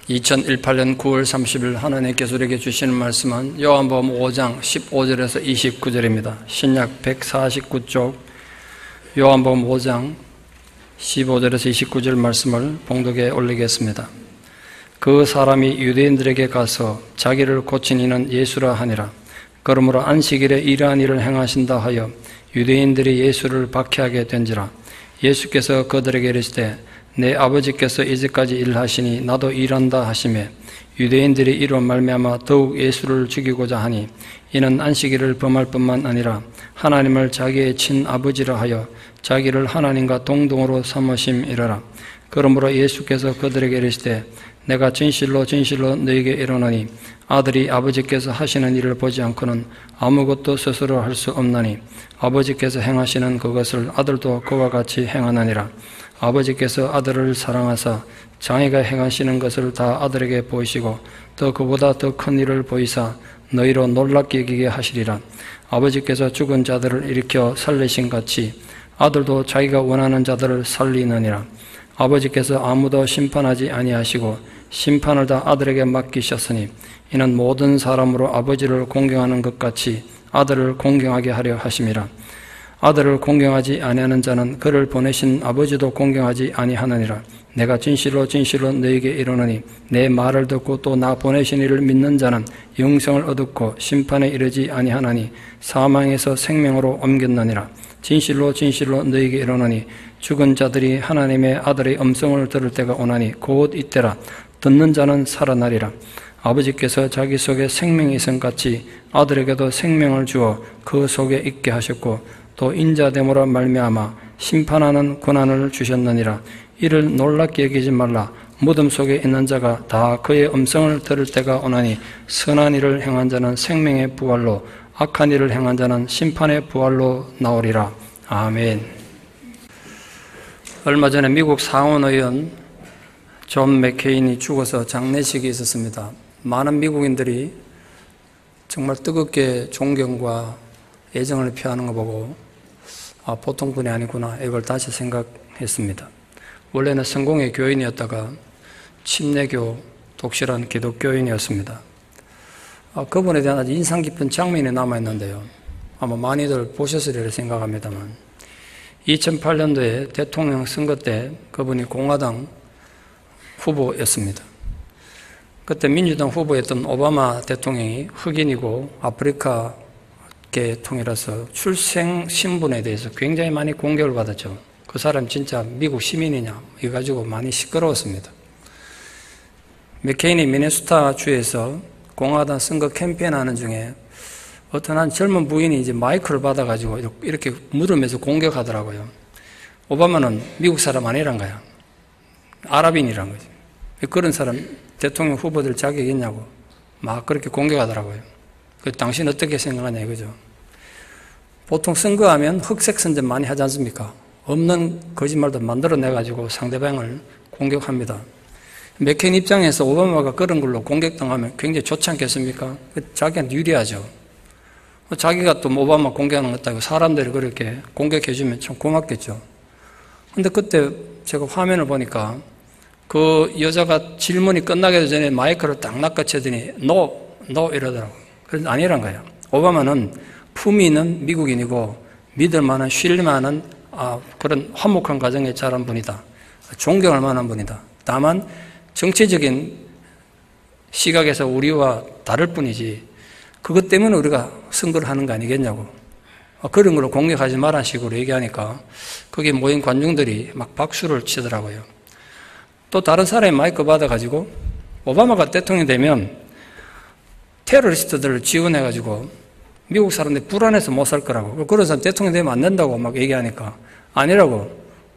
2018년 9월 30일 하나님께서 우리에게 주시는 말씀은 요한복음 5장 15절에서 29절입니다. 신약 149쪽 요한복음 5장 15절에서 29절 말씀을 봉독에 올리겠습니다. 그 사람이 유대인들에게 가서 자기를 고친 이는 예수라 하니라. 그러므로 안식일에 이러한 일을 행하신다 하여 유대인들이 예수를 박해하게 된지라. 예수께서 그들에게 이르시되 내 아버지께서 이제까지 일하시니 나도 일한다 하시매 유대인들이 이로 말미암아 더욱 예수를 죽이고자 하니 이는 안식일을 범할 뿐만 아니라 하나님을 자기의 친아버지라 하여 자기를 하나님과 동등으로 삼으심이라라. 그러므로 예수께서 그들에게 이르시되 내가 진실로 진실로 너희에게 이르노니 아들이 아버지께서 하시는 일을 보지 않고는 아무것도 스스로 할 수 없나니 아버지께서 행하시는 그것을 아들도 그와 같이 행하느니라. 아버지께서 아들을 사랑하사 자기가 행하시는 것을 다 아들에게 보이시고 또 그보다 더 큰 일을 보이사 너희로 놀랍게 여기게 하시리라. 아버지께서 죽은 자들을 일으켜 살리신 같이 아들도 자기가 원하는 자들을 살리느니라. 아버지께서 아무도 심판하지 아니하시고 심판을 다 아들에게 맡기셨으니 이는 모든 사람으로 아버지를 공경하는 것 같이 아들을 공경하게 하려 하심이라. 아들을 공경하지 아니하는 자는 그를 보내신 아버지도 공경하지 아니하느니라. 내가 진실로 진실로 너희에게 이르노니 내 말을 듣고 또 나 보내신 이를 믿는 자는 영생을 얻고 심판에 이르지 아니하나니 사망에서 생명으로 옮겼느니라. 진실로 진실로 너희에게 이르노니 죽은 자들이 하나님의 아들의 음성을 들을 때가 오나니 곧 이때라. 듣는 자는 살아나리라. 아버지께서 자기 속에 생명이 있음 같이 아들에게도 생명을 주어 그 속에 있게 하셨고 또 인자됨으로 말미암아 심판하는 권한을 주셨느니라. 이를 놀랍게 여기지 말라. 무덤 속에 있는 자가 다 그의 음성을 들을 때가 오나니 선한 일을 행한 자는 생명의 부활로 악한 일을 행한 자는 심판의 부활로 나오리라. 아멘. 얼마 전에 미국 상원의원 존 맥케인이 죽어서 장례식이 있었습니다. 많은 미국인들이 정말 뜨겁게 존경과 애정을 표하는 거 보고 보통 분이 아니구나 이걸 다시 생각했습니다. 원래는 성공의 교인이었다가 침례교 독실한 기독교인이었습니다. 그분에 대한 아주 인상 깊은 장면이 남아있는데요. 아마 많이들 보셨으리라 생각합니다만 2008년도에 대통령 선거 때 그분이 공화당 후보였습니다. 그때 민주당 후보였던 오바마 대통령이 흑인이고 아프리카 계통이라서 출생 신분에 대해서 굉장히 많이 공격을 받았죠. 그 사람 진짜 미국 시민이냐 이거 가지고 많이 시끄러웠습니다. 맥케인이 미네소타 주에서 공화당 선거 캠페인하는 중에 어떤 한 젊은 부인이 이제 마이크를 받아가지고 이렇게 물으면서 공격하더라고요. 오바마는 미국 사람 아니란 거야. 아랍인이란 거지. 그런 사람 대통령 후보들 자격이 있냐고 막 그렇게 공격하더라고요. 당신 어떻게 생각하냐 이거죠. 보통 선거하면 흑색 선전 많이 하지 않습니까? 없는 거짓말도 만들어내가지고 상대방을 공격합니다. 맥케인 입장에서 오바마가 그런 걸로 공격당하면 굉장히 좋지 않겠습니까? 자기한테 유리하죠. 자기가 또 오바마 공격하는 것 같다고 사람들이 그렇게 공격해주면 참 고맙겠죠. 근데 그때 제가 화면을 보니까 그 여자가 질문이 끝나기 전에 마이크를 딱 낚아채더니 NO 이러더라고요. 그래서 아니란 거예요. 오바마는 품위 있는 미국인이고 믿을 만한 쉴 만한 그런 화목한 가정에 자란 분이다. 존경할 만한 분이다. 다만 정치적인 시각에서 우리와 다를 뿐이지 그것 때문에 우리가 선거를 하는 거 아니겠냐고 그런 걸로 공격하지 마라는 식으로 얘기하니까 거기 모인 관중들이 막 박수를 치더라고요. 또 다른 사람이 마이크 받아가지고 오바마가 대통령이 되면 테러리스트들을 지원해가지고 미국 사람들이 불안해서 못 살 거라고 그런 사람 대통령 되면 안 된다고 막 얘기하니까 아니라고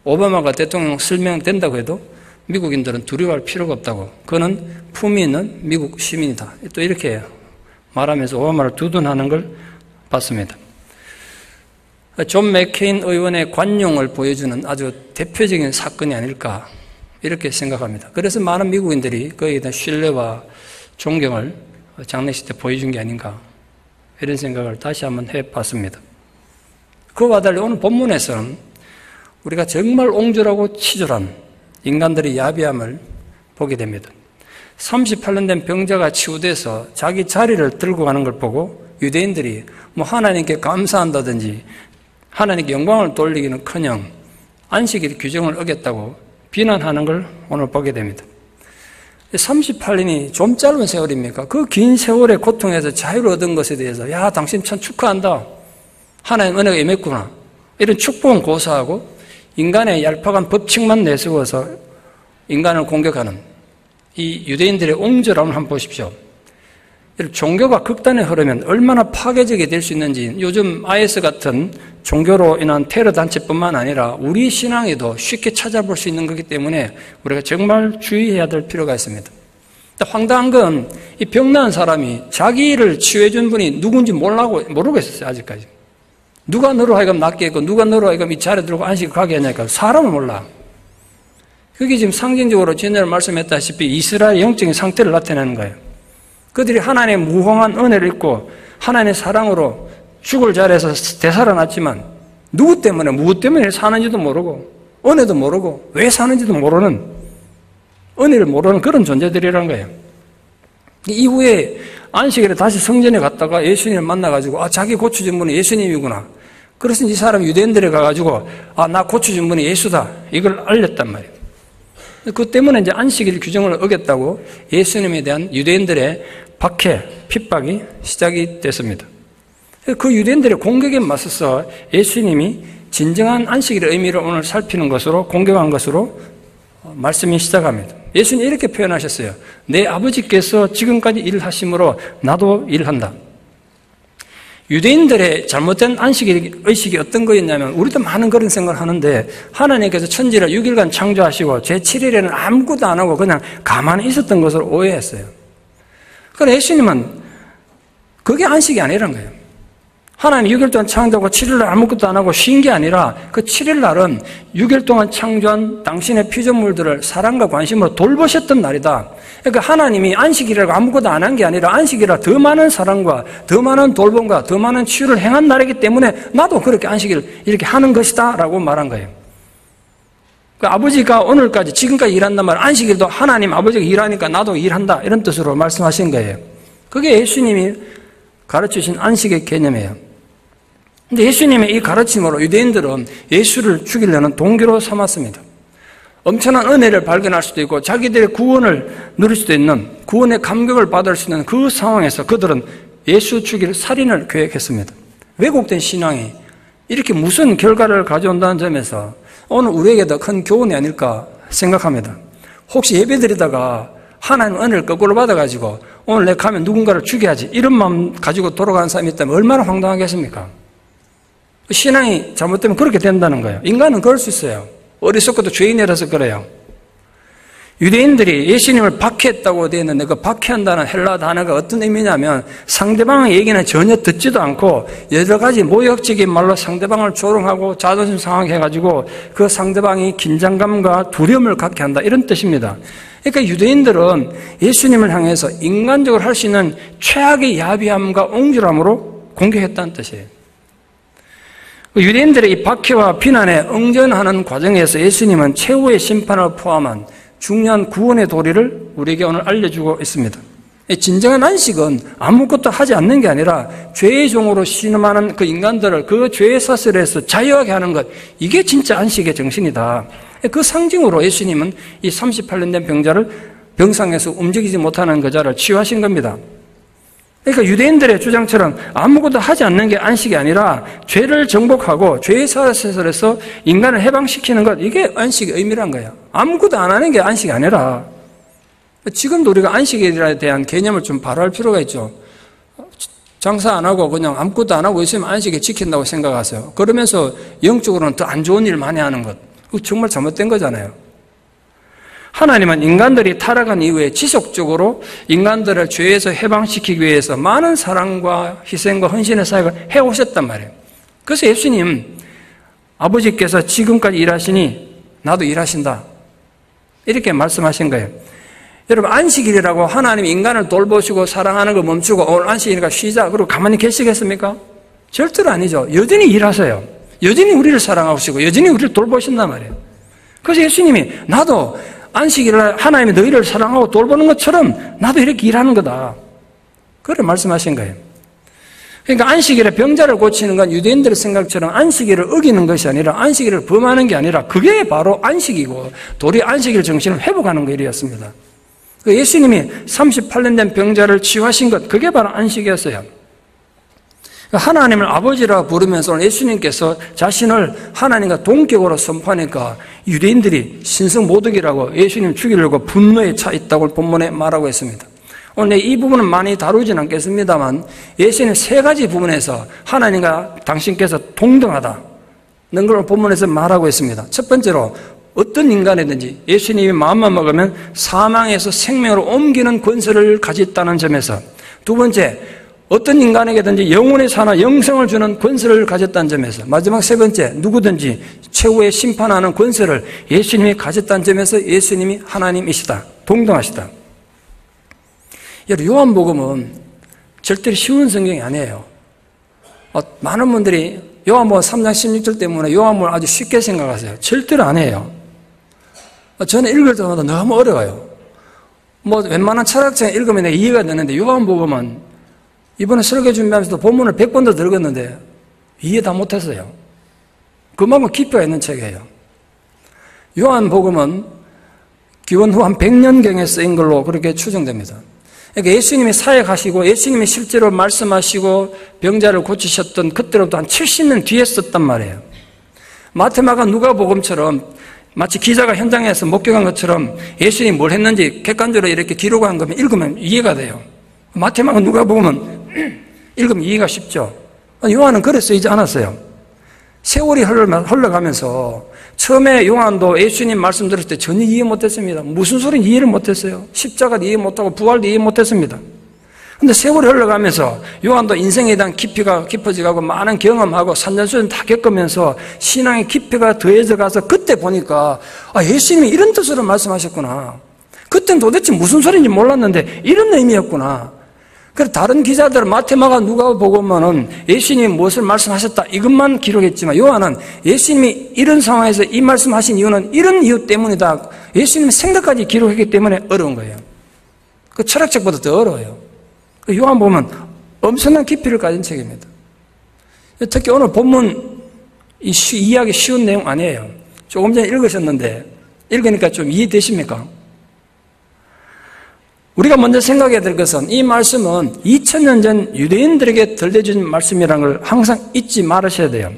오바마가 대통령 설명된다고 해도 미국인들은 두려워할 필요가 없다고 그는 품위 있는 미국 시민이다 또 이렇게 말하면서 오바마를 두둔하는 걸 봤습니다. 존 맥케인 의원의 관용을 보여주는 아주 대표적인 사건이 아닐까 이렇게 생각합니다. 그래서 많은 미국인들이 그에 대한 신뢰와 존경을 장례식 때 보여준 게 아닌가 이런 생각을 다시 한번 해봤습니다. 그와 달리 오늘 본문에서는 우리가 정말 옹졸하고 치졸한 인간들의 야비함을 보게 됩니다. 38년 된 병자가 치유돼서 자기 자리를 들고 가는 걸 보고 유대인들이 뭐 하나님께 감사한다든지 하나님께 영광을 돌리기는커녕 안식일 규정을 어겼다고 비난하는 걸 오늘 보게 됩니다. 38년이 좀 짧은 세월입니까? 그 긴 세월의 고통에서 자유를 얻은 것에 대해서 야 당신 참 축하한다. 하나님 은혜가 임했구나. 이런 축복은 고사하고 인간의 얄팍한 법칙만 내세워서 인간을 공격하는 이 유대인들의 옹졸함을 한번 보십시오. 종교가 극단에 흐르면 얼마나 파괴적이 될 수 있는지 요즘 IS 같은 종교로 인한 테러 단체뿐만 아니라 우리 신앙에도 쉽게 찾아볼 수 있는 거기 때문에 우리가 정말 주의해야 될 필요가 있습니다. 황당한 건 이 병 나은 사람이 자기를 치유해 준 분이 누군지 모르고 있었어요. 아직까지. 누가 너로 하여금 낫게 했고 누가 너로 하여금 이 자리에 들고 안식을 가게 했냐니까 사람을 몰라. 그게 지금 상징적으로 지난번에 말씀했다시피 이스라엘의 영적인 상태를 나타내는 거예요. 그들이 하나님의 무궁한 은혜를 입고 하나님의 사랑으로 죽을 자리에서 되살아났지만 누구 때문에 무엇 때문에 사는지도 모르고 은혜도 모르고 왜 사는지도 모르는 은혜를 모르는 그런 존재들이라는 거예요. 이후에 안식일에 다시 성전에 갔다가 예수님을 만나가지고 자기 고쳐준 분이 예수님이구나. 그래서 이 사람 유대인들에 가가지고 나 고쳐준 분이 예수다. 이걸 알렸단 말이에요. 그 때문에 이제 안식일 규정을 어겼다고 예수님에 대한 유대인들의 박해, 핍박이 시작이 됐습니다. 그 유대인들의 공격에 맞서서 예수님이 진정한 안식일의 의미를 오늘 살피는 것으로 공격한 것으로 말씀이 시작합니다. 예수님이 이렇게 표현하셨어요. 내 아버지께서 지금까지 일하심으로 나도 일한다. 유대인들의 잘못된 안식일 의식이 어떤 거였냐면 우리도 많은 그런 생각을 하는데 하나님께서 천지를 6일간 창조하시고 제7일에는 아무것도 안 하고 그냥 가만히 있었던 것으로 오해했어요. 그러나 예수님은 그게 안식이 아니라는 거예요. 하나님 6일 동안 창조하고 7일날 아무것도 안 하고 쉰 게 아니라 그 7일날은 6일 동안 창조한 당신의 피조물들을 사랑과 관심으로 돌보셨던 날이다. 그러니까 하나님이 안식일이라고 아무것도 안 한 게 아니라 안식일이라 더 많은 사랑과 더 많은 돌봄과 더 많은 치유를 행한 날이기 때문에 나도 그렇게 안식일을 이렇게 하는 것이다 라고 말한 거예요. 그러니까 아버지가 오늘까지 지금까지 일한단 말은 안식일도 하나님 아버지가 일하니까 나도 일한다 이런 뜻으로 말씀하신 거예요. 그게 예수님이 가르치신 안식의 개념이에요. 근데 예수님의 이 가르침으로 유대인들은 예수를 죽이려는 동기로 삼았습니다. 엄청난 은혜를 발견할 수도 있고 자기들의 구원을 누릴 수도 있는 구원의 감격을 받을 수 있는 그 상황에서 그들은 예수 죽일 살인을 계획했습니다. 왜곡된 신앙이 이렇게 무슨 결과를 가져온다는 점에서 오늘 우리에게도 큰 교훈이 아닐까 생각합니다. 혹시 예배드리다가 하나님 은혜를 거꾸로 받아가지고 오늘 내가 가면 누군가를 죽여야지 이런 마음 가지고 돌아가는 사람이 있다면 얼마나 황당하겠습니까? 신앙이 잘못되면 그렇게 된다는 거예요. 인간은 그럴 수 있어요. 어리석고도 죄인이라서 그래요. 유대인들이 예수님을 박해했다고 되어 있는데 그 박해한다는 헬라 단어가 어떤 의미냐면 상대방의 얘기는 전혀 듣지도 않고 여러 가지 모욕적인 말로 상대방을 조롱하고 자존심 상하게 해가지고 그 상대방이 긴장감과 두려움을 갖게 한다 이런 뜻입니다. 그러니까 유대인들은 예수님을 향해서 인간적으로 할 수 있는 최악의 야비함과 옹졸함으로 공격했다는 뜻이에요. 유대인들의 이 박해와 비난에 응전하는 과정에서 예수님은 최후의 심판을 포함한 중요한 구원의 도리를 우리에게 오늘 알려주고 있습니다. 진정한 안식은 아무것도 하지 않는 게 아니라 죄의 종으로 신음하는 그 인간들을 그 죄의 사슬에서 자유하게 하는 것, 이게 진짜 안식의 정신이다. 그 상징으로 예수님은 이 38년 된 병자를 병상에서 움직이지 못하는 그 자를 치유하신 겁니다. 그러니까 유대인들의 주장처럼 아무것도 하지 않는 게 안식이 아니라 죄를 정복하고 죄의 사슬에서 인간을 해방시키는 것, 이게 안식의 의미란 거예요. 아무것도 안 하는 게 안식이 아니라 지금도 우리가 안식에 대한 개념을 좀 바로할 필요가 있죠. 장사 안 하고 그냥 아무것도 안 하고 있으면 안식에 지킨다고 생각하세요. 그러면서 영적으로는 더 안 좋은 일 많이 하는 것, 그거 정말 잘못된 거잖아요. 하나님은 인간들이 타락한 이후에 지속적으로 인간들을 죄에서 해방시키기 위해서 많은 사랑과 희생과 헌신의 사역을 해오셨단 말이에요. 그래서 예수님, 아버지께서 지금까지 일하시니 나도 일하신다, 이렇게 말씀하신 거예요. 여러분, 안식일이라고 하나님이 인간을 돌보시고 사랑하는 걸 멈추고 오늘 안식일이니까 쉬자 그러고 가만히 계시겠습니까? 절대로 아니죠. 여전히 일하세요. 여전히 우리를 사랑하시고 여전히 우리를 돌보신단 말이에요. 그래서 예수님이 나도 안식일을 하나님이 너희를 사랑하고 돌보는 것처럼 나도 이렇게 일하는 거다. 그래 말씀하신 거예요. 그러니까 안식일에 병자를 고치는 건 유대인들의 생각처럼 안식일을 어기는 것이 아니라 안식일을 범하는 게 아니라 그게 바로 안식이고 도리 안식일 정신을 회복하는 일이었습니다. 예수님이 38년 된 병자를 치유하신 것, 그게 바로 안식이었어요. 하나님을 아버지라 부르면서 예수님께서 자신을 하나님과 동격으로 선포하니까 유대인들이 신성모독이라고 예수님 죽이려고 분노에 차 있다고 본문에 말하고 있습니다. 오늘 이 부분은 많이 다루진 않겠습니다만 예수님 세 가지 부분에서 하나님과 당신께서 동등하다는 걸 본문에서 말하고 있습니다. 첫 번째로 어떤 인간이든지 예수님이 마음만 먹으면 사망에서 생명으로 옮기는 권세를 가졌다는 점에서, 두 번째 어떤 인간에게든지 영원히 사나 영생을 주는 권세를 가졌다는 점에서, 마지막 세 번째 누구든지 최후의 심판하는 권세를 예수님이 가졌다는 점에서 예수님이 하나님이시다, 동등하시다. 요한복음은 절대로 쉬운 성경이 아니에요. 많은 분들이 요한복음 3장 16절 때문에 요한복음을 아주 쉽게 생각하세요. 절대로 아니에요. 저는 읽을 때마다 너무 어려워요. 웬만한 철학책 읽으면 내가 이해가 되는데 요한복음은 이번에 설교 준비하면서도 본문을 100번도 들었는데 이해 다 못했어요. 그만큼 깊이가 있는 책이에요. 요한복음은 기원 후 한 100년경에 쓰인 걸로 그렇게 추정됩니다. 그러니까 예수님이 사역하시고 예수님이 실제로 말씀하시고 병자를 고치셨던 그때로부터 한 70년 뒤에 썼단 말이에요. 마태마가 누가복음처럼 마치 기자가 현장에서 목격한 것처럼 예수님이 뭘 했는지 객관적으로 이렇게 기록한 거면 읽으면 이해가 돼요. 마태마가 누가복음은 읽으면 이해가 쉽죠. 요한은 그래 쓰이지 않았어요. 세월이 흘러가면서 처음에 요한도 예수님 말씀 들었을 때 전혀 이해 못했습니다. 무슨 소리인지 이해를 못했어요. 십자가도 이해 못하고 부활도 이해 못했습니다. 근데 세월이 흘러가면서 요한도 인생에 대한 깊이가 깊어지고 많은 경험하고 산전수전 다 겪으면서 신앙의 깊이가 더해져 가서 그때 보니까 예수님이 이런 뜻으로 말씀하셨구나. 그때는 도대체 무슨 소리인지 몰랐는데 이런 의미였구나. 그래서 다른 기자들은 마태마가 누가복음은 예수님이 무엇을 말씀하셨다 이것만 기록했지만 요한은 예수님이 이런 상황에서 이 말씀하신 이유는 이런 이유 때문이다. 예수님의 생각까지 기록했기 때문에 어려운 거예요. 그 철학책보다 더 어려워요. 요한복음은 엄청난 깊이를 가진 책입니다. 특히 오늘 본문 이해하기 쉬운 내용 아니에요. 조금 전에 읽으셨는데 읽으니까 좀 이해되십니까? 우리가 먼저 생각해야 될 것은 이 말씀은 2000년 전 유대인들에게 들려준 말씀이라는 걸 항상 잊지 말으셔야 돼요.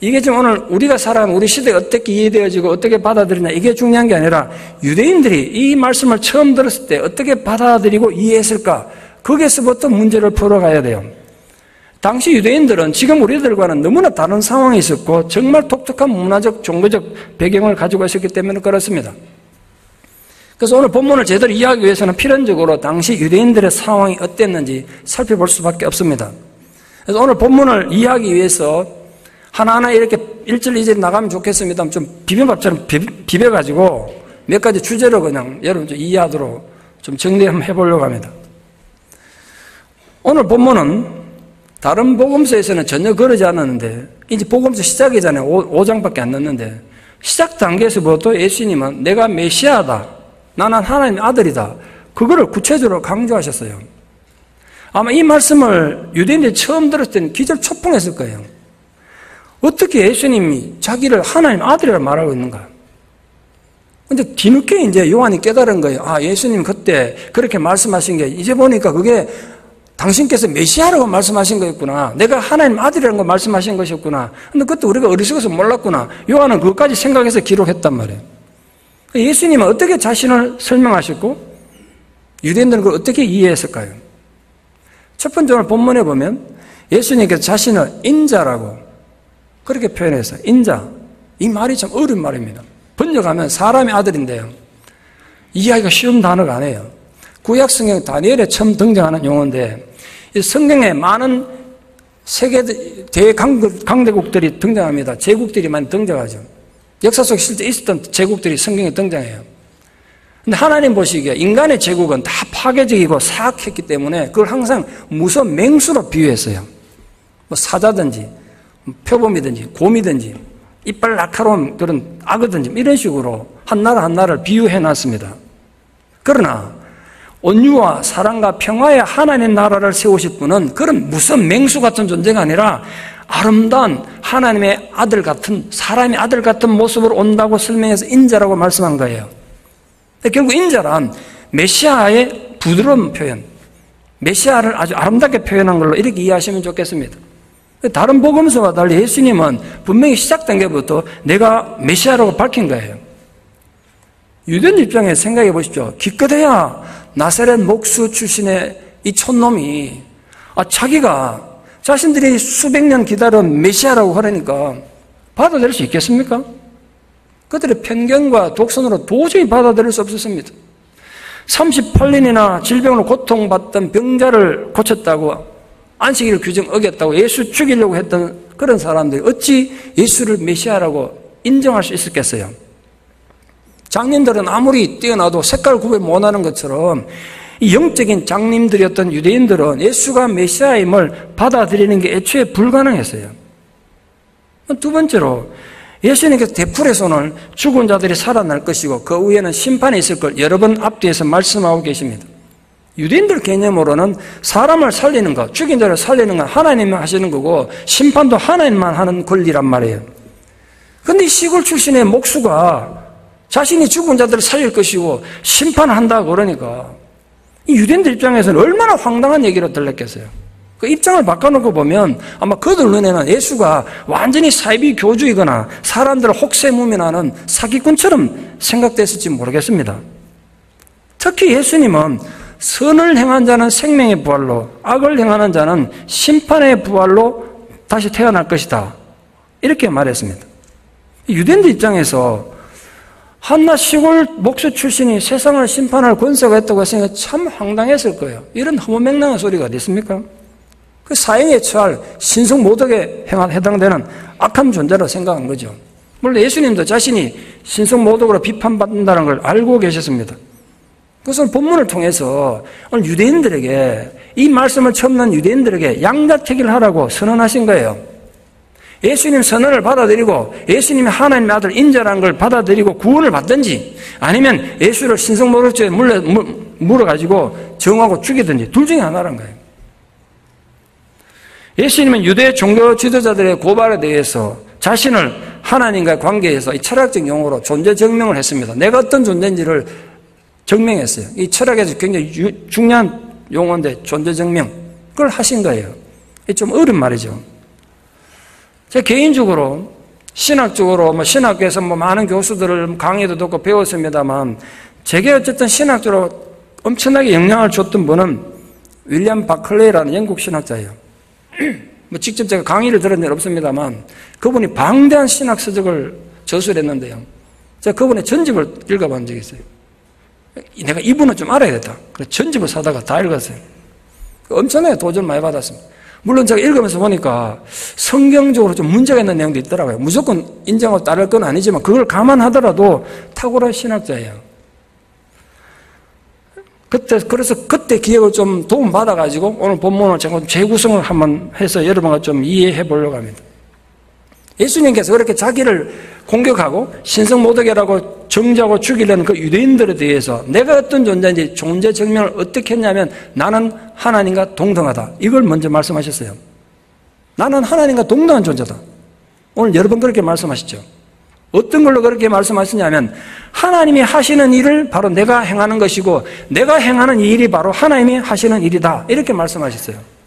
이게 지금 오늘 우리가 살아가는 우리 시대가 어떻게 이해되어지고 어떻게 받아들이냐 이게 중요한 게 아니라 유대인들이 이 말씀을 처음 들었을 때 어떻게 받아들이고 이해했을까 거기에서부터 문제를 풀어가야 돼요. 당시 유대인들은 지금 우리들과는 너무나 다른 상황이 있었고 정말 독특한 문화적 종교적 배경을 가지고 있었기 때문에 그렇습니다. 그래서 오늘 본문을 제대로 이해하기 위해서는 필연적으로 당시 유대인들의 상황이 어땠는지 살펴볼 수밖에 없습니다. 그래서 오늘 본문을 이해하기 위해서 하나하나 이렇게 1절, 2절 나가면 좋겠습니다. 좀 비빔밥처럼 비벼가지고 몇 가지 주제로 그냥 여러분 좀 이해하도록 좀 정리 한번 해보려고 합니다. 오늘 본문은 다른 복음서에서는 전혀 그러지 않았는데 이제 복음서 시작이잖아요. 5장밖에 안 넣었는데 시작 단계에서부터 예수님은 내가 메시아다. 나는 하나님의 아들이다. 그거를 구체적으로 강조하셨어요. 아마 이 말씀을 유대인들이 처음 들었을 때는 기절초풍했을 거예요. 어떻게 예수님이 자기를 하나님의 아들이라고 말하고 있는가? 근데 뒤늦게 이제 요한이 깨달은 거예요. 예수님 그때 그렇게 말씀하신 게 이제 보니까 그게 당신께서 메시아라고 말씀하신 거였구나. 내가 하나님 아들이라는 거 말씀하신 것이었구나. 근데 그때 우리가 어리석어서 몰랐구나. 요한은 그것까지 생각해서 기록했단 말이에요. 예수님은 어떻게 자신을 설명하셨고 유대인들은 그걸 어떻게 이해했을까요? 첫 번째 오늘 본문에 보면 예수님께서 자신을 인자라고 그렇게 표현했어요. 인자. 이 말이 참 어려운 말입니다. 번역하면 사람의 아들인데요. 이해하기가 쉬운 단어가 아니에요. 구약 성경 다니엘에 처음 등장하는 용어인데 이 성경에 많은 세계 대강대국들이 등장합니다. 제국들이 많이 등장하죠. 역사 속에 실제 있었던 제국들이 성경에 등장해요. 근데 하나님 보시기에 인간의 제국은 다 파괴적이고 사악했기 때문에 그걸 항상 무서운 맹수로 비유했어요. 사자든지 표범이든지 곰이든지 이빨 날카로운 그런 악어든지 이런 식으로 한 나라 한 나라를 비유해 놨습니다. 그러나 온유와 사랑과 평화의 하나님의 나라를 세우실 분은 그런 무슨 맹수 같은 존재가 아니라 아름다운 하나님의 아들 같은, 사람의 아들 같은 모습으로 온다고 설명해서 인자라고 말씀한 거예요. 결국 인자란 메시아의 부드러운 표현, 메시아를 아주 아름답게 표현한 걸로 이렇게 이해하시면 좋겠습니다. 다른 복음서와 달리 예수님은 분명히 시작된 게부터 내가 메시아라고 밝힌 거예요. 유대인 입장에서 생각해 보십시오. 기껏해야 나사렛 목수 출신의 이 촌놈이 자기가 자신들이 수백 년 기다린 메시아라고 하려니까 받아들일 수 있겠습니까? 그들의 편견과 독선으로 도저히 받아들일 수 없었습니다. 38년이나 질병으로 고통받던 병자를 고쳤다고, 안식일 규정 어겼다고 예수 죽이려고 했던 그런 사람들이 어찌 예수를 메시아라고 인정할 수 있었겠어요? 장님들은 아무리 뛰어나도 색깔 구별 못하는 것처럼 이 영적인 장님들이었던 유대인들은 예수가 메시아임을 받아들이는 게 애초에 불가능했어요. 두 번째로 예수님께서 대풀의 손을 죽은 자들이 살아날 것이고 그 위에는 심판이 있을 걸 여러 번 앞뒤에서 말씀하고 계십니다. 유대인들 개념으로는 사람을 살리는 것, 죽인 자를 살리는 건 하나님이 하시는 거고 심판도 하나님만 하는 권리란 말이에요. 그런데 이 시골 출신의 목수가 자신이 죽은 자들을 살릴 것이고 심판한다고 그러니까 이 유대인들 입장에서는 얼마나 황당한 얘기로 들렸겠어요. 그 입장을 바꿔놓고 보면 아마 그들 눈에는 예수가 완전히 사이비 교주이거나 사람들을 혹세무민하는 사기꾼처럼 생각됐을지 모르겠습니다. 특히 예수님은 선을 행한 자는 생명의 부활로, 악을 행하는 자는 심판의 부활로 다시 태어날 것이다, 이렇게 말했습니다. 유대인들 입장에서 한낱 시골 목수 출신이 세상을 심판할 권세가 있다고 했으니까 참 황당했을 거예요. 이런 허무맹랑한 소리가 어디 있습니까? 그 사형에 처할 신성모독에 해당되는 악한 존재로 생각한 거죠. 물론 예수님도 자신이 신성모독으로 비판받는다는 걸 알고 계셨습니다. 그것은 본문을 통해서 오늘 유대인들에게, 이 말씀을 처음 듣는 유대인들에게 양자택일을 하라고 선언하신 거예요. 예수님 선언을 받아들이고 예수님이 하나님의 아들 인자라는 걸 받아들이고 구원을 받든지, 아니면 예수를 신성모독죄에 물어가지고 정하고 죽이든지 둘 중에 하나란 거예요. 예수님은 유대 종교 지도자들의 고발에 대해서 자신을 하나님과의 관계에서 이 철학적 용어로 존재 증명을 했습니다. 내가 어떤 존재인지를 증명했어요. 이 철학에서 굉장히 중요한 용어인데 존재 증명, 그걸 하신 거예요. 이게 좀 어려운 말이죠. 제가 개인적으로 신학적으로 신학교에서 많은 교수들을 강의도 듣고 배웠습니다만, 제게 어쨌든 신학적으로 엄청나게 영향을 줬던 분은 윌리엄 바클레이라는 영국 신학자예요. 직접 제가 강의를 들은 일 없습니다만 그분이 방대한 신학 서적을 저술했는데요, 제가 그분의 전집을 읽어본 적이 있어요. 내가 이분은 좀 알아야겠다, 그래서 전집을 사다가 다 읽었어요. 엄청나게 도전을 많이 받았습니다. 물론 제가 읽으면서 보니까 성경적으로 좀 문제가 있는 내용도 있더라고요. 무조건 인정하고 따를 건 아니지만 그걸 감안하더라도 탁월한 신학자예요. 그래서 그때 기억을 좀 도움받아가지고 오늘 본문을 제가 재구성을 한번 해서 여러분과 좀 이해해 보려고 합니다. 예수님께서 그렇게 자기를 공격하고 신성모독이라고 정죄하고 죽이려는 그 유대인들에 대해서 내가 어떤 존재인지 존재 증명을 어떻게 했냐면, 나는 하나님과 동등하다, 이걸 먼저 말씀하셨어요. 나는 하나님과 동등한 존재다. 오늘 여러 번 그렇게 말씀하시죠. 어떤 걸로 그렇게 말씀하시냐면, 하나님이 하시는 일을 바로 내가 행하는 것이고 내가 행하는 이 일이 바로 하나님이 하시는 일이다, 이렇게 말씀하셨어요.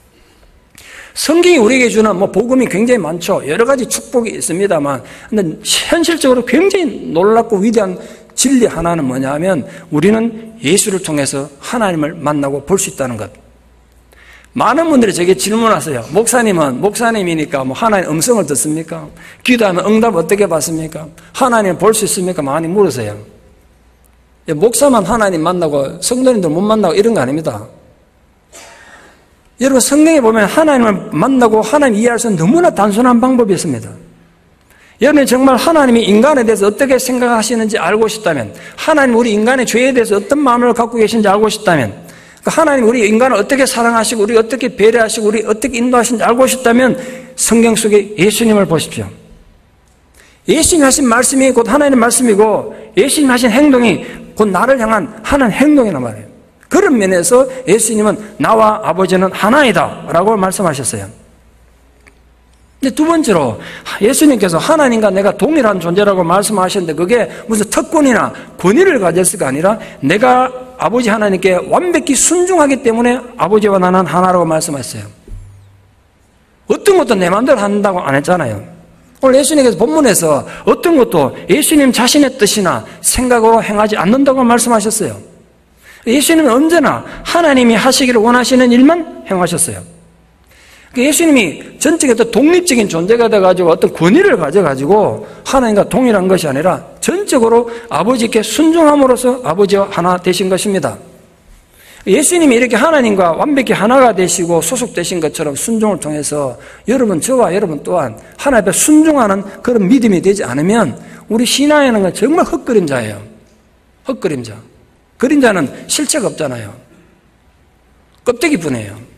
성경이 우리에게 주는 복음이 굉장히 많죠. 여러 가지 축복이 있습니다만, 근데 현실적으로 굉장히 놀랍고 위대한 진리 하나는 뭐냐면, 우리는 예수를 통해서 하나님을 만나고 볼 수 있다는 것. 많은 분들이 제게 질문하세요. 목사님은 목사님이니까 하나님 음성을 듣습니까? 기도하면 응답 어떻게 받습니까? 하나님 볼 수 있습니까? 많이 물으세요. 목사만 하나님 만나고 성도님들 못 만나고 이런 거 아닙니다. 여러분, 성경에 보면 하나님을 만나고 하나님 이해할 수 있는 너무나 단순한 방법이 있습니다. 여러분이 정말 하나님이 인간에 대해서 어떻게 생각하시는지 알고 싶다면, 하나님 우리 인간의 죄에 대해서 어떤 마음을 갖고 계신지 알고 싶다면, 하나님 우리 인간을 어떻게 사랑하시고 우리 어떻게 배려하시고 우리 어떻게 인도하시는지 알고 싶다면 성경 속에 예수님을 보십시오. 예수님이 하신 말씀이 곧 하나님의 말씀이고 예수님 하신 행동이 곧 나를 향한 하는 행동이란 말이에요. 그런 면에서 예수님은 나와 아버지는 하나이다 라고 말씀하셨어요. 근데 두 번째로 예수님께서 하나님과 내가 동일한 존재라고 말씀하셨는데 그게 무슨 특권이나 권위를 가졌을가 아니라 내가 아버지 하나님께 완벽히 순종하기 때문에 아버지와 나는 하나라고 말씀하셨어요. 어떤 것도 내 마음대로 한다고 안 했잖아요. 오늘 예수님께서 본문에서 어떤 것도 예수님 자신의 뜻이나 생각으로 행하지 않는다고 말씀하셨어요. 예수님은 언제나 하나님이 하시기를 원하시는 일만 행하셨어요. 예수님이 전적으로 독립적인 존재가 돼가지고 어떤 권위를 가져가지고 하나님과 동일한 것이 아니라 전적으로 아버지께 순종함으로써 아버지와 하나 되신 것입니다. 예수님이 이렇게 하나님과 완벽히 하나가 되시고 소속되신 것처럼 순종을 통해서 여러분, 저와 여러분 또한 하나님 앞에 순종하는 그런 믿음이 되지 않으면 우리 신앙이라는 건 정말 헛그림자예요. 헛그림자. 그림자는 실체가 없잖아요. 껍데기뿐이에요.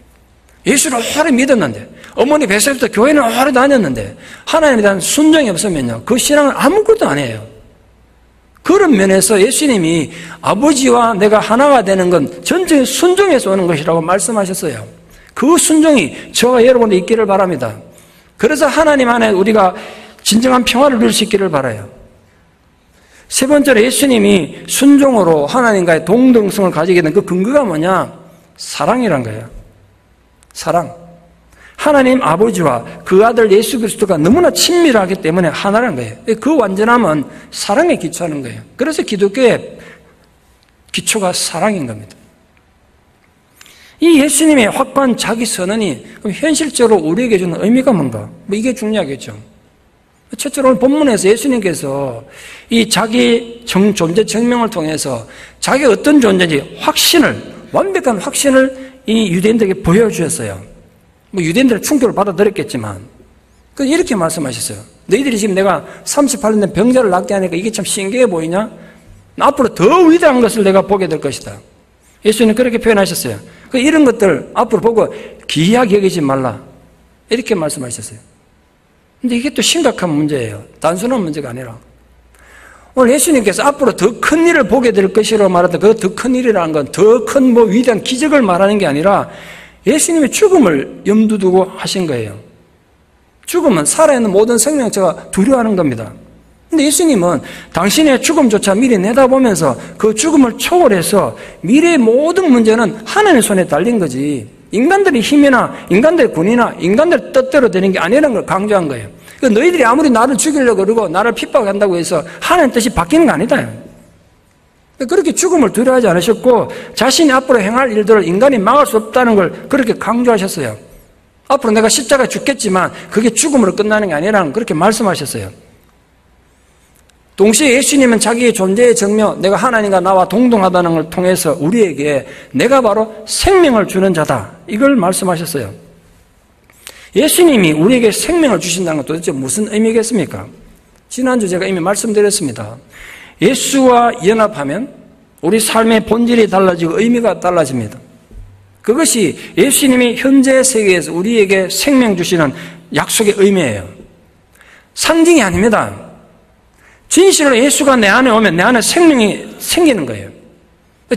예수를 오래 믿었는데 어머니 뱃속부터 교회는 오래 다녔는데 하나님에 대한 순종이 없으면요 그 신앙은 아무것도 아니에요. 그런 면에서 예수님이 아버지와 내가 하나가 되는 건 전적인 순종에서 오는 것이라고 말씀하셨어요. 그 순종이 저와 여러분도 있기를 바랍니다. 그래서 하나님 안에 우리가 진정한 평화를 누릴 수 있기를 바라요. 세 번째로 예수님이 순종으로 하나님과의 동등성을 가지게 된 그 근거가 뭐냐? 사랑이란 거예요. 사랑. 하나님 아버지와 그 아들 예수 그리스도가 너무나 친밀하기 때문에 하나라는 거예요. 그 완전함은 사랑에 기초하는 거예요. 그래서 기독교의 기초가 사랑인 겁니다. 이 예수님의 확고한 자기 선언이 현실적으로 우리에게 주는 의미가 뭔가? 이게 중요하겠죠. 첫째로 오늘 본문에서 예수님께서 이 자기 존재 증명을 통해서 자기가 어떤 존재인지 완벽한 확신을 이 유대인들에게 보여주셨어요. 유대인들은 충격을 받아들였겠지만, 이렇게 말씀하셨어요. 너희들이 지금 내가 38년 된 병자를 낫게 하니까 이게 참 신기해 보이냐? 앞으로 더 위대한 것을 내가 보게 될 것이다. 예수님은 그렇게 표현하셨어요. 이런 것들 앞으로 보고 기이하게 여기지 말라. 이렇게 말씀하셨어요. 근데 이게 또 심각한 문제예요. 단순한 문제가 아니라. 오늘 예수님께서 앞으로 더 큰 일을 보게 될 것이라고 말하다 그 더 큰 일이라는 건 더 큰 위대한 기적을 말하는 게 아니라 예수님의 죽음을 염두 두고 하신 거예요. 죽음은 살아있는 모든 생명체가 두려워하는 겁니다. 근데 예수님은 당신의 죽음조차 미리 내다보면서 그 죽음을 초월해서 미래의 모든 문제는 하나님의 손에 달린 거지 인간들의 힘이나 인간들의 군이나 인간들의 뜻대로 되는 게 아니라는 걸 강조한 거예요. 너희들이 아무리 나를 죽이려고 그러고 나를 핍박한다고 해서 하나님 뜻이 바뀌는 거 아니다. 그렇게 죽음을 두려워하지 않으셨고 자신이 앞으로 행할 일들을 인간이 막을 수 없다는 걸 그렇게 강조하셨어요. 앞으로 내가 십자가에 죽겠지만 그게 죽음으로 끝나는 게 아니라는 그렇게 말씀하셨어요. 동시에 예수님은 자기의 존재의 증명, 내가 하나님과 나와 동등하다는 걸 통해서 우리에게 내가 바로 생명을 주는 자다. 이걸 말씀하셨어요. 예수님이 우리에게 생명을 주신다는 건 도대체 무슨 의미겠습니까? 지난주 제가 이미 말씀드렸습니다. 예수와 연합하면 우리 삶의 본질이 달라지고 의미가 달라집니다. 그것이 예수님이 현재 세계에서 우리에게 생명 주시는 약속의 의미예요. 상징이 아닙니다. 진실로 예수가 내 안에 오면 내 안에 생명이 생기는 거예요.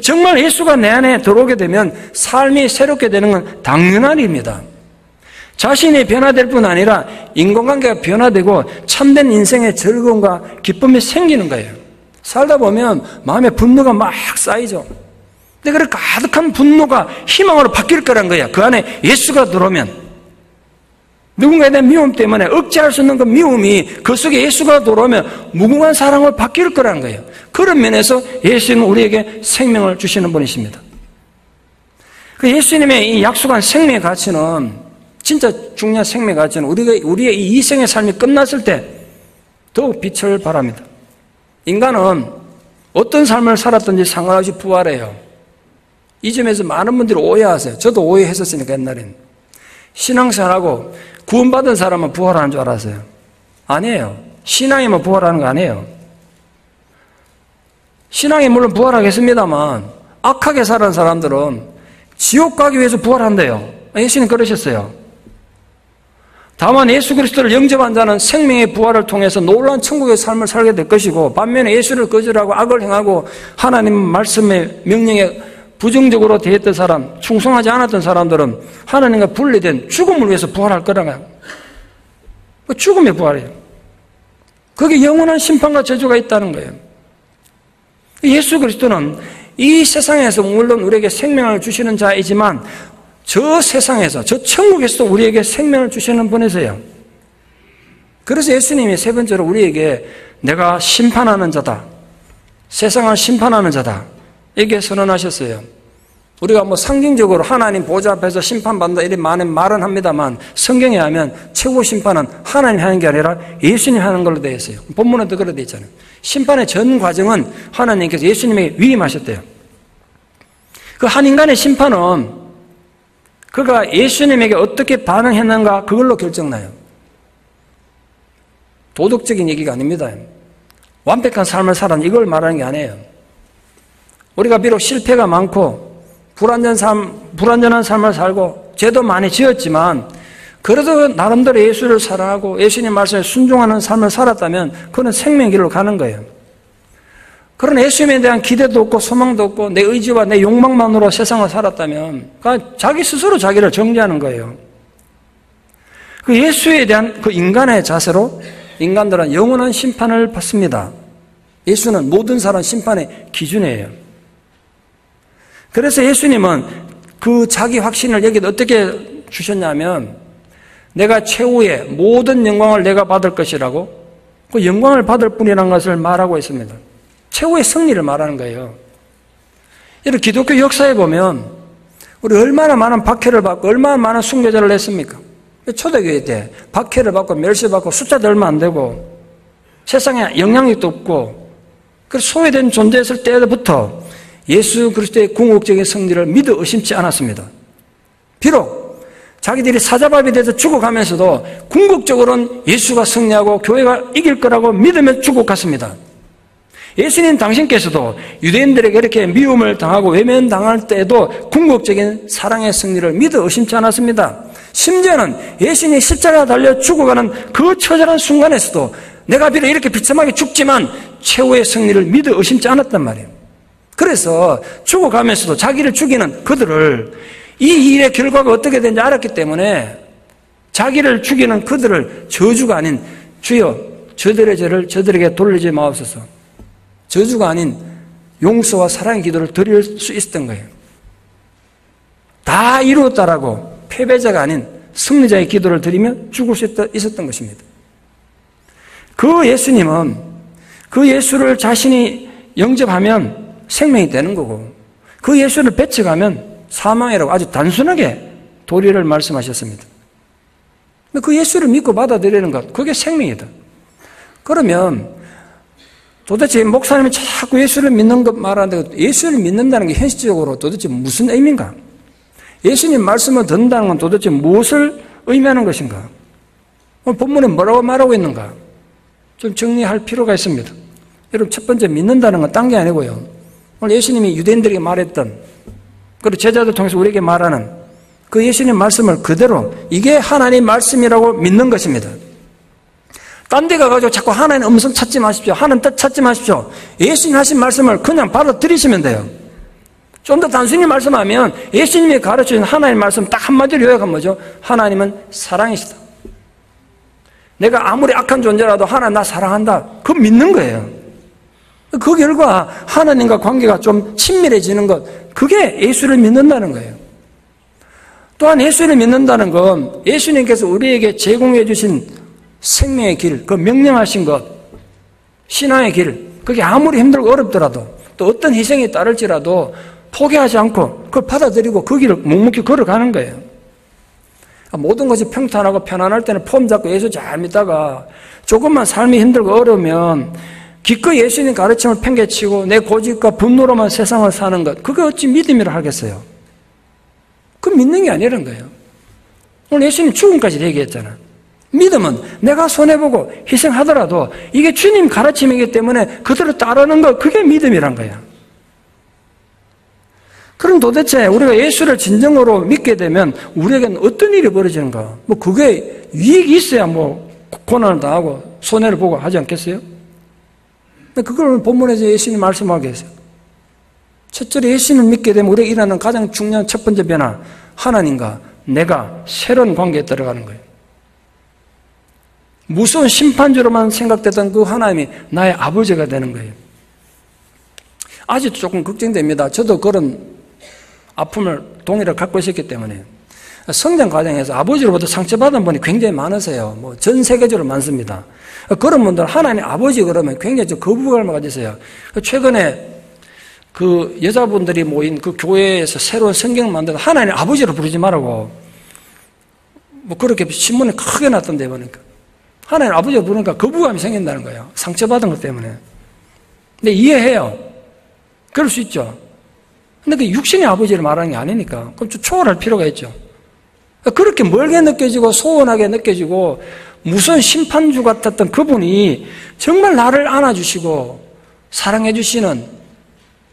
정말 예수가 내 안에 들어오게 되면 삶이 새롭게 되는 건 당연한 일입니다. 자신이 변화될 뿐 아니라 인간관계가 변화되고 참된 인생의 즐거움과 기쁨이 생기는 거예요. 살다 보면 마음에 분노가 막 쌓이죠. 근데 그 가득한 분노가 희망으로 바뀔 거란 거예요. 그 안에 예수가 들어오면. 누군가에 대한 미움 때문에 억제할 수 없는 그 미움이 그 속에 예수가 들어오면 무궁한 사랑으로 바뀔 거라는 거예요. 그런 면에서 예수님은 우리에게 생명을 주시는 분이십니다. 그 예수님의 이 약속한 생명의 가치는 진짜 중요한 생명의 가치는 우리의 이 이생의 삶이 끝났을 때 더욱 빛을 발합니다. 인간은 어떤 삶을 살았든지 상관없이 부활해요. 이 점에서 많은 분들이 오해하세요. 저도 오해했었으니까 옛날엔. 신앙생활하고 구원받은 사람은 부활하는 줄 알았어요. 아니에요. 신앙이면 부활하는 거 아니에요. 신앙이 물론 부활하겠습니다만 악하게 살아는 사람들은 지옥 가기 위해서 부활한대요. 예수님 그러셨어요. 다만 예수 그리스도를 영접한 자는 생명의 부활을 통해서 놀라운 천국의 삶을 살게 될 것이고, 반면에 예수를 거절하고 악을 행하고 하나님 말씀의 명령에 부정적으로 대했던 사람, 충성하지 않았던 사람들은 하나님과 분리된 죽음을 위해서 부활할 거라고요. 죽음의 부활이에요. 거기에 영원한 심판과 저주가 있다는 거예요. 예수 그리스도는 이 세상에서 물론 우리에게 생명을 주시는 자이지만 저 세상에서, 저 천국에서도 우리에게 생명을 주시는 분이세요. 그래서 예수님이 세 번째로 우리에게 내가 심판하는 자다, 세상을 심판하는 자다, 이렇게 선언하셨어요. 우리가 뭐 상징적으로 하나님 보좌 앞에서 심판받는다 이런 많은 말은 합니다만, 성경에 하면 최고 심판은 하나님이 하는 게 아니라 예수님이 하는 걸로 되어 있어요. 본문에도 그렇게 되어 있잖아요. 심판의 전 과정은 하나님께서 예수님에게 위임하셨대요. 그 한 인간의 심판은 그가 예수님에게 어떻게 반응했는가 그걸로 결정나요. 도덕적인 얘기가 아닙니다. 완벽한 삶을 살았는 이걸 말하는 게 아니에요. 우리가 비록 실패가 많고 불완전한 삶을 살고 죄도 많이 지었지만 그래도 나름대로 예수를 사랑하고 예수님 말씀에 순종하는 삶을 살았다면 그는 생명의 길로 가는 거예요. 그런 예수님에 대한 기대도 없고 소망도 없고 내 의지와 내 욕망만으로 세상을 살았다면 자기 스스로 자기를 정죄하는 거예요. 그 예수에 대한 그 인간의 자세로 인간들은 영원한 심판을 받습니다. 예수는 모든 사람 심판의 기준이에요. 그래서 예수님은 그 자기 확신을 여기다 어떻게 주셨냐면, 내가 최후의 모든 영광을 내가 받을 것이라고, 그 영광을 받을 뿐이라는 것을 말하고 있습니다. 최후의 승리를 말하는 거예요. 이런 기독교 역사에 보면 우리 얼마나 많은 박해를 받고 얼마나 많은 순교자를 했습니까? 초대교회 때 박해를 받고 멸시받고 숫자도 얼마 안 되고 세상에 영향력도 없고 그래서 소외된 존재였을 때부터 예수 그리스도의 궁극적인 승리를 믿어 의심치 않았습니다. 비록 자기들이 사자밥이 돼서 죽어가면서도 궁극적으로는 예수가 승리하고 교회가 이길 거라고 믿으며 죽어갔습니다. 예수님 당신께서도 유대인들에게 이렇게 미움을 당하고 외면당할 때에도 궁극적인 사랑의 승리를 믿어 의심치 않았습니다. 심지어는 예수님이 십자가에 달려 죽어가는 그 처절한 순간에서도 내가 비록 이렇게 비참하게 죽지만 최후의 승리를 믿어 의심치 않았단 말이에요. 그래서 죽어가면서도 자기를 죽이는 그들을, 이 일의 결과가 어떻게 되는지 알았기 때문에 자기를 죽이는 그들을 저주가 아닌 주여 저들의 죄를 저들에게 돌리지 마옵소서, 저주가 아닌 용서와 사랑의 기도를 드릴 수 있었던 거예요. 다 이루었다라고 패배자가 아닌 승리자의 기도를 드리며 죽을 수 있었던 것입니다. 그 예수님은 그 예수를 자신이 영접하면 생명이 되는 거고 그 예수를 배척하면 사망이라고 아주 단순하게 도리를 말씀하셨습니다. 그 예수를 믿고 받아들이는 것, 그게 생명이다. 그러면 도대체 목사님이 자꾸 예수를 믿는 것 말하는데 예수를 믿는다는 게 현실적으로 도대체 무슨 의미인가? 예수님 말씀을 듣는다는 건 도대체 무엇을 의미하는 것인가? 본문에 뭐라고 말하고 있는가? 좀 정리할 필요가 있습니다. 여러분, 첫 번째 믿는다는 건 딴 게 아니고요. 오늘 예수님이 유대인들에게 말했던, 그리고 제자들 통해서 우리에게 말하는 그 예수님 말씀을 그대로 이게 하나님 말씀이라고 믿는 것입니다. 딴 데 가가지고 자꾸 하나님 음성 찾지 마십시오. 하나님 뜻 찾지 마십시오. 예수님 하신 말씀을 그냥 받아들이시면 돼요. 좀 더 단순히 말씀하면 예수님이 가르치는 하나님 말씀 딱 한마디로 요약하면 뭐죠? 하나님은 사랑이시다. 내가 아무리 악한 존재라도 하나님 나 사랑한다. 그거 믿는 거예요. 그 결과 하나님과 관계가 좀 친밀해지는 것, 그게 예수를 믿는다는 거예요. 또한 예수를 믿는다는 건 예수님께서 우리에게 제공해 주신 생명의 길, 그 명령하신 것, 신앙의 길, 그게 아무리 힘들고 어렵더라도 또 어떤 희생이 따를지라도 포기하지 않고 그걸 받아들이고 그 길을 묵묵히 걸어가는 거예요. 모든 것이 평탄하고 편안할 때는 폼 잡고 예수 잘 믿다가 조금만 삶이 힘들고 어려우면 기꺼이 예수님 가르침을 팽개치고 내 고집과 분노로만 세상을 사는 것, 그게 어찌 믿음이라 하겠어요? 그 믿는 게 아니라는 거예요. 오늘 예수님 죽음까지 얘기했잖아. 믿음은 내가 손해보고 희생하더라도 이게 주님 가르침이기 때문에 그대로 따르는 것, 그게 믿음이란 거야. 그럼 도대체 우리가 예수를 진정으로 믿게 되면 우리에게는 어떤 일이 벌어지는가? 뭐 그게 유익이 있어야 뭐 고난을 당하고 손해를 보고 하지 않겠어요? 그걸 본문에서 예수님이 말씀하고 계세요. 첫째로 예수님을 믿게 되면 우리에게 일어나는 가장 중요한 첫 번째 변화, 하나님과 내가 새로운 관계에 들어가는 거예요. 무서운 심판주로만 생각되던 그 하나님이 나의 아버지가 되는 거예요. 아직도 조금 걱정됩니다. 저도 그런 아픔을 동일하게 갖고 있었기 때문에 성장 과정에서 아버지로부터 상처받은 분이 굉장히 많으세요. 뭐 전 세계적으로 많습니다. 그런 분들 하나님 아버지 그러면 굉장히 거부감을 가지세요. 최근에 그 여자분들이 모인 그 교회에서 새로운 성경을 만들어서 하나님 아버지로 부르지 말라고 뭐 그렇게 신문에 크게 났던데 보니까 하나님 아버지로 부르니까 거부감이 생긴다는 거예요. 상처받은 것 때문에. 근데 이해해요. 그럴 수 있죠. 근데 그 육신의 아버지를 말하는 게 아니니까 그럼 좀 초월할 필요가 있죠. 그렇게 멀게 느껴지고 소원하게 느껴지고 무슨 심판주 같았던 그분이 정말 나를 안아주시고 사랑해 주시는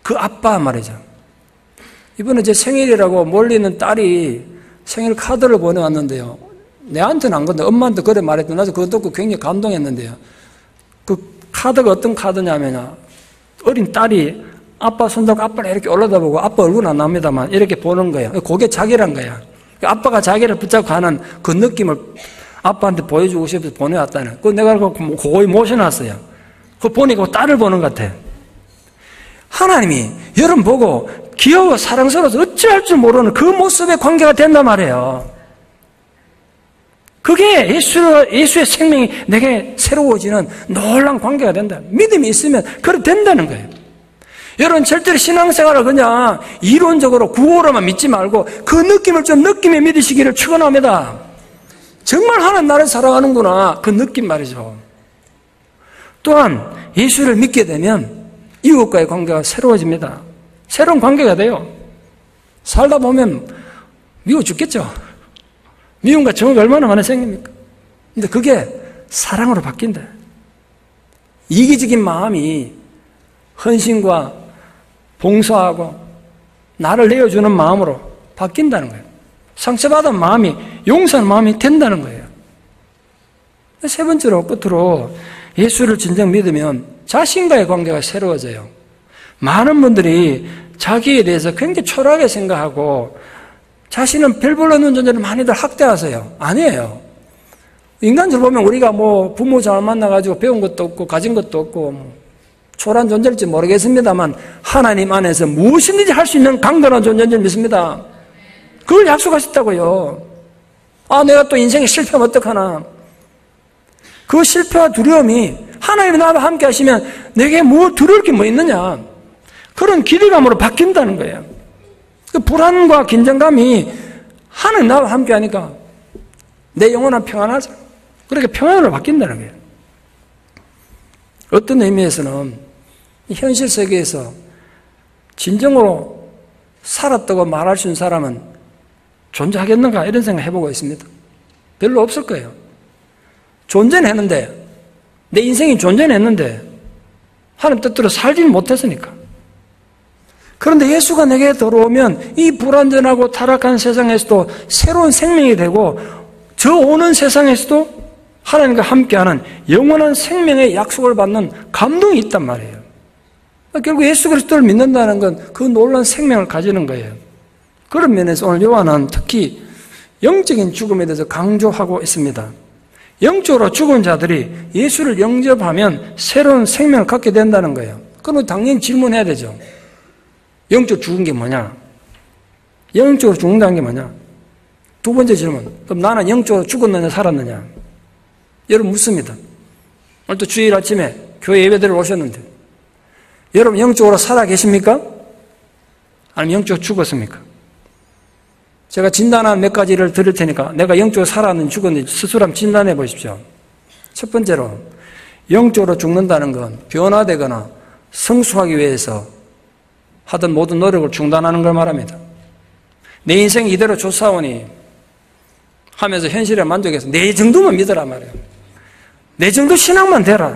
그 아빠 말이죠. 이번에 제 생일이라고 멀리 있는 딸이 생일 카드를 보내왔는데요. 내한테는 안 건데 엄마한테 그래 말했더니 나도 그거 듣고 굉장히 감동했는데요. 그 카드가 어떤 카드냐면 어린 딸이 아빠 손잡고 아빠를 이렇게 올려다보고 아빠 얼굴은 안 나옵니다만 이렇게 보는 거예요. 그게 자기란 거야. 아빠가 자기를 붙잡고 가는 그 느낌을 아빠한테 보여주고 싶어서 보내왔다는. 그거 내가 거의 모셔놨어요. 그거 보니까 딸을 보는 것 같아. 하나님이 여러분 보고 귀여워 사랑스러워서 어찌할 줄 모르는 그 모습의 관계가 된단 말이에요. 그게 예수의 생명이 내게 새로워지는 놀라운 관계가 된다. 믿음이 있으면 그렇게 된다는 거예요. 여러분 절대로 신앙생활을 그냥 이론적으로 구호로만 믿지 말고 그 느낌을 좀 느낌에 믿으시기를 축원합니다. 정말 하나님 나를 사랑하는구나 그 느낌 말이죠. 또한 예수를 믿게 되면 이웃과의 관계가 새로워집니다. 새로운 관계가 돼요. 살다 보면 미워 죽겠죠. 미움과 정욕이 얼마나 많이 생깁니까? 근데 그게 사랑으로 바뀐다. 이기적인 마음이 헌신과 봉사하고 나를 내어주는 마음으로 바뀐다는 거예요. 상처받은 마음이 용서하는 마음이 된다는 거예요. 세 번째로 끝으로 예수를 진정 믿으면 자신과의 관계가 새로워져요. 많은 분들이 자기에 대해서 굉장히 초라하게 생각하고 자신은 별 볼 없는 존재를 많이들 학대하세요. 아니에요. 인간적으로 보면 우리가 뭐 부모 잘 만나가지고 배운 것도 없고 가진 것도 없고 초라한 존재일지 모르겠습니다만 하나님 안에서 무엇이든지 할 수 있는 강건한 존재인 줄 믿습니다. 그걸 약속하셨다고요. 아, 내가 또 인생에 실패하면 어떡하나. 그 실패와 두려움이 하나님이 나와 함께 하시면 내게 뭐 두려울 게 뭐 있느냐. 그런 기대감으로 바뀐다는 거예요. 그 불안과 긴장감이 하나님 나와 함께 하니까 내 영혼은 평안하죠. 그렇게 평안으로 바뀐다는 거예요. 어떤 의미에서는 현실 세계에서 진정으로 살았다고 말할 수 있는 사람은 존재하겠는가 이런 생각 해보고 있습니다. 별로 없을 거예요. 존재는 했는데 내 인생이 존재는 했는데 하나님 뜻대로 살지는 못했으니까. 그런데 예수가 내게 들어오면 이 불완전하고 타락한 세상에서도 새로운 생명이 되고 저 오는 세상에서도 하나님과 함께하는 영원한 생명의 약속을 받는 감동이 있단 말이에요. 결국 예수 그리스도를 믿는다는 건 그 놀라운 생명을 가지는 거예요. 그런 면에서 오늘 요한은 특히 영적인 죽음에 대해서 강조하고 있습니다. 영적으로 죽은 자들이 예수를 영접하면 새로운 생명을 갖게 된다는 거예요. 그러면 당연히 질문해야 되죠. 영적으로 죽은 게 뭐냐? 영적으로 죽는다는 게 뭐냐? 두 번째 질문. 그럼 나는 영적으로 죽었느냐 살았느냐? 여러분 묻습니다. 오늘 또 주일 아침에 교회 예배드리러 오셨는데 여러분 영적으로 살아 계십니까? 아니면 영적으로 죽었습니까? 제가 진단한 몇 가지를 드릴 테니까 내가 영적으로 살았는지 죽었는지 스스로 한번 진단해 보십시오. 첫 번째로 영적으로 죽는다는 건 변화되거나 성숙하기 위해서 하던 모든 노력을 중단하는 걸 말합니다. 내 인생 이대로 좋사오니 하면서 현실에 만족해서 내 정도만 믿으라 말이에요. 내 정도 신앙만 되라.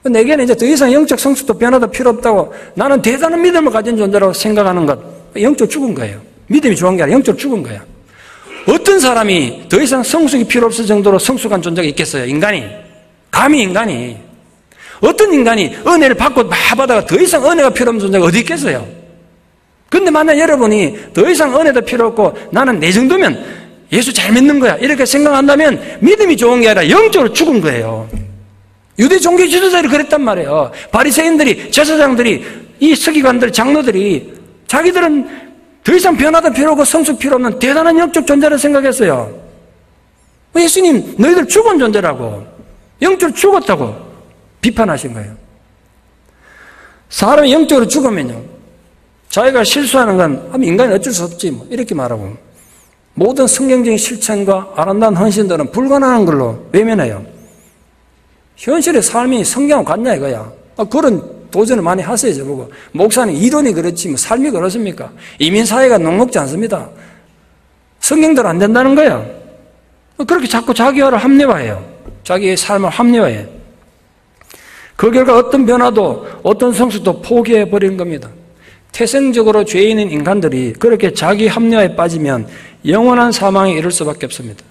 내게는 이제 더 이상 영적 성숙도 변화도 필요 없다고 나는 대단한 믿음을 가진 존재라고 생각하는 것, 영적 죽은 거예요. 믿음이 좋은 게 아니라 영적 죽은 거야. 어떤 사람이 더 이상 성숙이 필요 없을 정도로 성숙한 존재가 있겠어요? 인간이. 감히 인간이. 어떤 인간이 은혜를 받고 받아가 더 이상 은혜가 필요 없는 존재가 어디 있겠어요? 근데 만약 여러분이 더 이상 은혜도 필요 없고 나는 내 정도면 예수 잘 믿는 거야 이렇게 생각한다면 믿음이 좋은 게 아니라 영적으로 죽은 거예요. 유대 종교 지도자들이 그랬단 말이에요. 바리새인들이, 제사장들이, 이 서기관들, 장로들이 자기들은 더 이상 변화도 필요 없고 성숙 필요 없는 대단한 영적 존재를 생각했어요. 예수님 너희들 죽은 존재라고, 영적으로 죽었다고 비판하신 거예요. 사람이 영적으로 죽으면요, 자기가 실수하는 건 인간이 어쩔 수 없지 뭐 이렇게 말하고, 모든 성경적인 실천과 아름다운 헌신들은 불가능한 걸로 외면해요. 현실의 삶이 성경하고 같냐 이거야. 그런 도전을 많이 하세요. 저보고 목사님 이론이 그렇지 뭐 삶이 그렇습니까? 이민사회가 녹록지 않습니다. 성경대로 안 된다는 거야. 그렇게 자꾸 자기화를 합리화해요. 자기의 삶을 합리화해. 그 결과 어떤 변화도 어떤 성숙도 포기해버린 겁니다. 태생적으로 죄인인 인간들이 그렇게 자기 합리화에 빠지면 영원한 사망에 이를 수밖에 없습니다.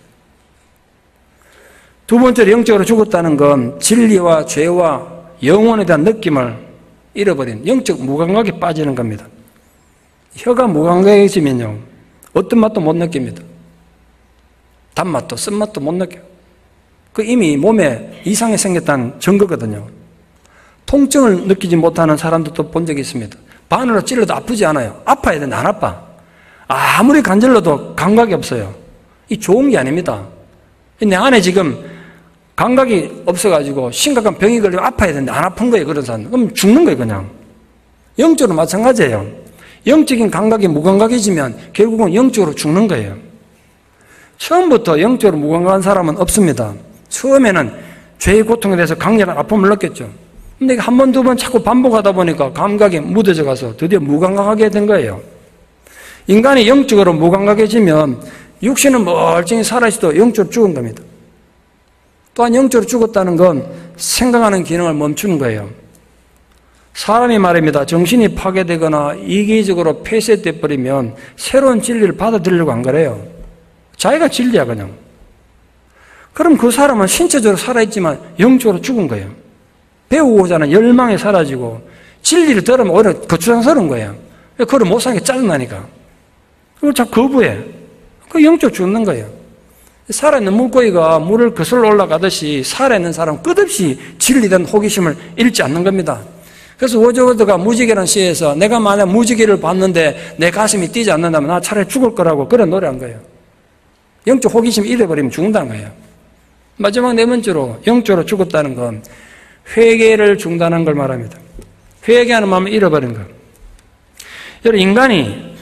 두 번째로 영적으로 죽었다는 건 진리와 죄와 영혼에 대한 느낌을 잃어버린 영적 무감각에 빠지는 겁니다. 혀가 무감각해지면요, 어떤 맛도 못 느낍니다. 단맛도 쓴맛도 못 느껴요. 그 이미 몸에 이상이 생겼다는 증거거든요. 통증을 느끼지 못하는 사람들도 본 적이 있습니다. 바늘로 찔러도 아프지 않아요. 아파야 되는데 안 아파. 아무리 간질러도 감각이 없어요. 이 좋은 게 아닙니다. 내 안에 지금 감각이 없어가지고 심각한 병이 걸리면 아파야 되는데 안 아픈 거예요. 그런 사람. 그럼 죽는 거예요, 그냥. 영적으로 마찬가지예요. 영적인 감각이 무감각해지면 결국은 영적으로 죽는 거예요. 처음부터 영적으로 무감각한 사람은 없습니다. 처음에는 죄의 고통에 대해서 강렬한 아픔을 느꼈죠. 근데 한 번, 두 번 자꾸 반복하다 보니까 감각이 무뎌져 가서 드디어 무감각하게 된 거예요. 인간이 영적으로 무감각해지면 육신은 멀쩡히 살아있어도 영적으로 죽은 겁니다. 또한 영적으로 죽었다는 건 생각하는 기능을 멈추는 거예요. 사람이 말입니다. 정신이 파괴되거나 이기적으로 폐쇄돼 버리면 새로운 진리를 받아들이려고 안 그래요. 자기가 진리야 그냥. 그럼 그 사람은 신체적으로 살아있지만 영적으로 죽은 거예요. 배우고자 하는 열망이 사라지고 진리를 들으면 오히려 거추장스러운 거예요. 그걸 못 사는 게 짜증나니까. 그걸 자꾸 거부해. 그 영적으로 죽는 거예요. 살아있는 물고기가 물을 거슬러 올라가듯이 살아있는 사람은 끝없이 진리된 호기심을 잃지 않는 겁니다. 그래서 워즈워드가 무지개라는 시에서 내가 만약 무지개를 봤는데 내 가슴이 뛰지 않는다면 나 차라리 죽을 거라고 그런 노래한 거예요. 영적 호기심 잃어버리면 죽는다는 거예요. 마지막 네 번째로 영적으로 죽었다는 건 회개를 중단한 걸 말합니다. 회개하는 마음을 잃어버린 것. 여러분, 인간이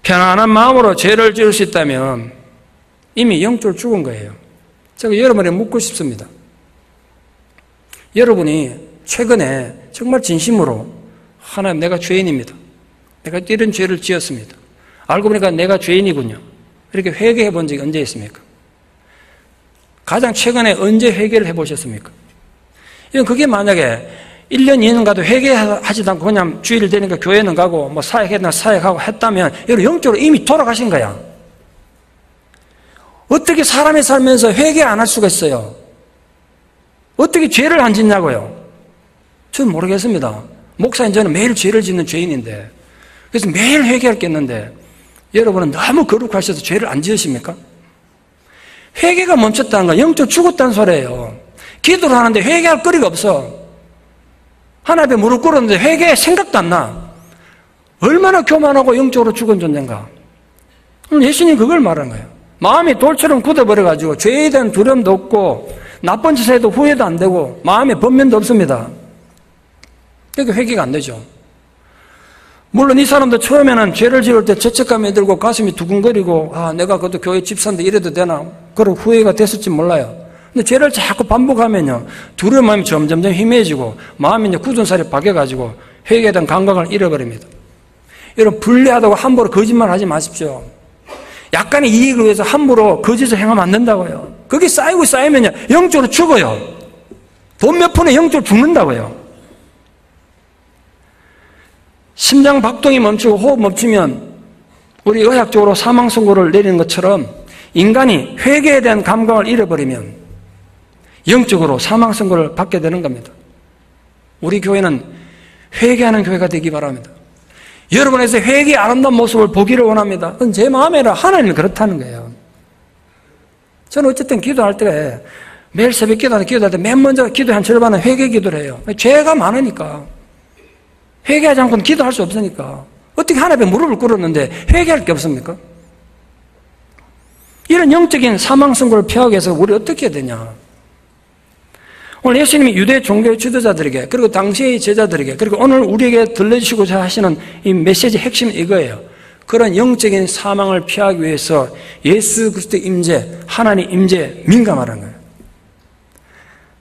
편안한 마음으로 죄를 지을 수 있다면 이미 영적으로 죽은 거예요. 제가 여러분에게 묻고 싶습니다. 여러분이 최근에 정말 진심으로 하나님 내가 죄인입니다. 내가 이런 죄를 지었습니다. 알고 보니까 내가 죄인이군요. 이렇게 회개해 본 적이 언제 있습니까? 가장 최근에 언제 회개를 해보셨습니까? 그게 만약에 1년, 2년 가도 회개하지도 않고 그냥 주일 되니까 교회는 가고 뭐 사역했나 사역하고 했다면 여러분 영적으로 이미 돌아가신 거야. 어떻게 사람이 살면서 회개 안 할 수가 있어요? 어떻게 죄를 안 짓냐고요? 저는 모르겠습니다. 목사님 저는 매일 죄를 짓는 죄인인데 그래서 매일 회개할 게 있는데 여러분은 너무 거룩하셔서 죄를 안 지으십니까? 회개가 멈췄다는 건 영적으로 죽었다는 소리예요. 기도를 하는데 회개할 거리가 없어. 하나님 앞에 무릎 꿇었는데 회개할 생각도 안 나. 얼마나 교만하고 영적으로 죽은 존재인가. 예수님 그걸 말하는 거예요. 마음이 돌처럼 굳어버려가지고 죄에 대한 두려움도 없고 나쁜 짓을 해도 후회도 안 되고 마음에 번면도 없습니다. 그러니까 회개가 안 되죠. 물론 이 사람도 처음에는 죄를 지을 때 죄책감이 들고 가슴이 두근거리고 내가 그것도 교회 집사인데 이래도 되나 그런 후회가 됐을지 몰라요. 근데 죄를 자꾸 반복하면요 두려운 마음이 점점점 희미해지고 마음이 이제 굳은 살이 박여가지고 회개에 대한 감각을 잃어버립니다. 여러분 불리하다고 함부로 거짓말 하지 마십시오. 약간의 이익을 위해서 함부로 거짓을 행하면 안 된다고요. 그게 쌓이고 쌓이면요 영적으로 죽어요. 돈 몇 푼에 영적으로 죽는다고요. 심장 박동이 멈추고 호흡 멈추면 우리 의학적으로 사망 선고를 내리는 것처럼 인간이 회개에 대한 감각을 잃어버리면 영적으로 사망 선고를 받게 되는 겁니다. 우리 교회는 회개하는 교회가 되기 바랍니다. 여러분에서 회개의 아름다운 모습을 보기를 원합니다. 그건 제 마음에는 하나님은 그렇다는 거예요. 저는 어쨌든 기도할 때 매일 새벽 기도할 때 맨 먼저 기도의 한 절반은 회개 기도를 해요. 죄가 많으니까. 회개하지 않고는 기도할 수 없으니까. 어떻게 하나님 앞에 무릎을 꿇었는데 회개할 게 없습니까? 이런 영적인 사망 선고를 피하기 위해서 우리 어떻게 해야 되냐? 오늘 예수님이 유대 종교의 지도자들에게 그리고 당시의 제자들에게 그리고 오늘 우리에게 들려주시고자 하시는 이 메시지의 핵심은 이거예요. 그런 영적인 사망을 피하기 위해서 예수 그리스도의 임재, 하나님 임재에 민감하라는 거예요.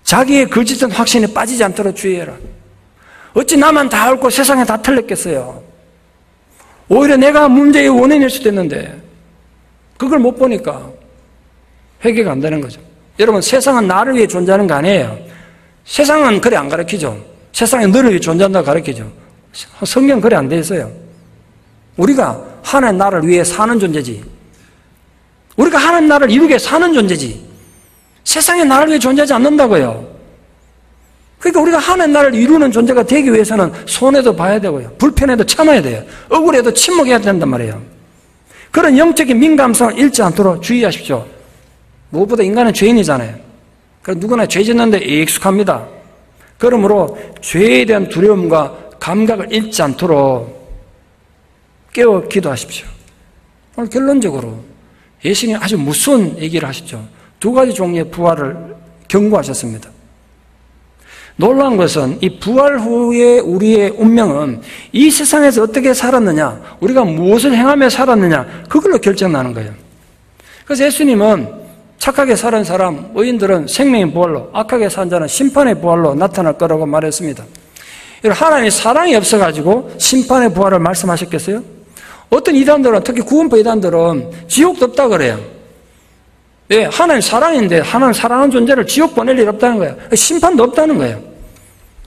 자기의 거짓된 확신에 빠지지 않도록 주의해라. 어찌 나만 다 옳고 세상에 다 틀렸겠어요. 오히려 내가 문제의 원인일 수도 있는데 그걸 못 보니까 회개가 안 되는 거죠. 여러분, 세상은 나를 위해 존재하는 거 아니에요. 세상은 그래 안 가르치죠. 세상에 너를 위해 존재한다고 가르치죠. 성경 그래 안 돼 있어요. 우리가 하나님 나라를 위해 사는 존재지. 우리가 하나님 나라를 이루기 위해 사는 존재지. 세상에 나를 위해 존재하지 않는다고요. 그러니까 우리가 하나님 나라를 이루는 존재가 되기 위해서는 손해도 봐야 되고요. 불편해도 참아야 돼요. 억울해도 침묵해야 된단 말이에요. 그런 영적인 민감성을 잃지 않도록 주의하십시오. 무엇보다 인간은 죄인이잖아요. 그래서 누구나 죄 짓는데 익숙합니다. 그러므로 죄에 대한 두려움과 감각을 잃지 않도록 깨워 기도하십시오. 오늘 결론적으로 예수님이 아주 무서운 얘기를 하셨죠. 두 가지 종류의 부활을 경고하셨습니다. 놀라운 것은 이 부활 후에 우리의 운명은 이 세상에서 어떻게 살았느냐, 우리가 무엇을 행하며 살았느냐, 그걸로 결정나는 거예요. 그래서 예수님은 착하게 사는 사람, 의인들은 생명의 부활로, 악하게 산 자는 심판의 부활로 나타날 거라고 말했습니다. 하나님이 사랑이 없어가지고 심판의 부활을 말씀하셨겠어요? 어떤 이단들은, 특히 구원파 이단들은 지옥도 없다 그래요. 예, 하나님 사랑인데 하나님 사랑하는 존재를 지옥 보낼 일 없다는 거예요. 심판도 없다는 거예요.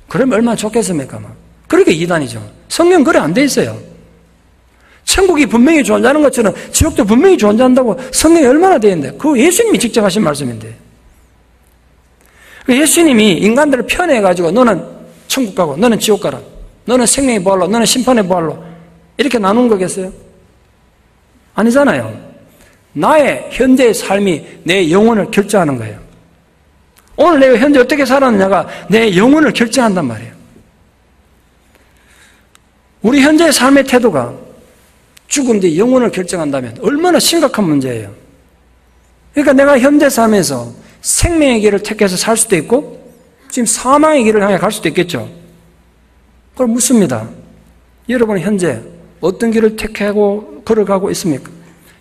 그러면 얼마나 좋겠습니까? 그러니까 이단이죠. 성경 그래 안 돼 있어요. 천국이 분명히 존재하는 것처럼 지옥도 분명히 존재한다고 성경에 얼마나 되어 있는데, 그거 예수님이 직접 하신 말씀인데. 예수님이 인간들을 편애해가지고 너는 천국 가고 너는 지옥 가라, 너는 생명의 부활로, 너는 심판의 부활로 이렇게 나눈 거겠어요? 아니잖아요. 나의 현재의 삶이 내 영혼을 결정하는 거예요. 오늘 내가 현재 어떻게 살았느냐가 내 영혼을 결정한단 말이에요. 우리 현재의 삶의 태도가 죽음 뒤 영혼을 결정한다면 얼마나 심각한 문제예요. 그러니까 내가 현재 삶에서 생명의 길을 택해서 살 수도 있고 지금 사망의 길을 향해 갈 수도 있겠죠. 그걸 묻습니다. 여러분은 현재 어떤 길을 택하고 걸어가고 있습니까?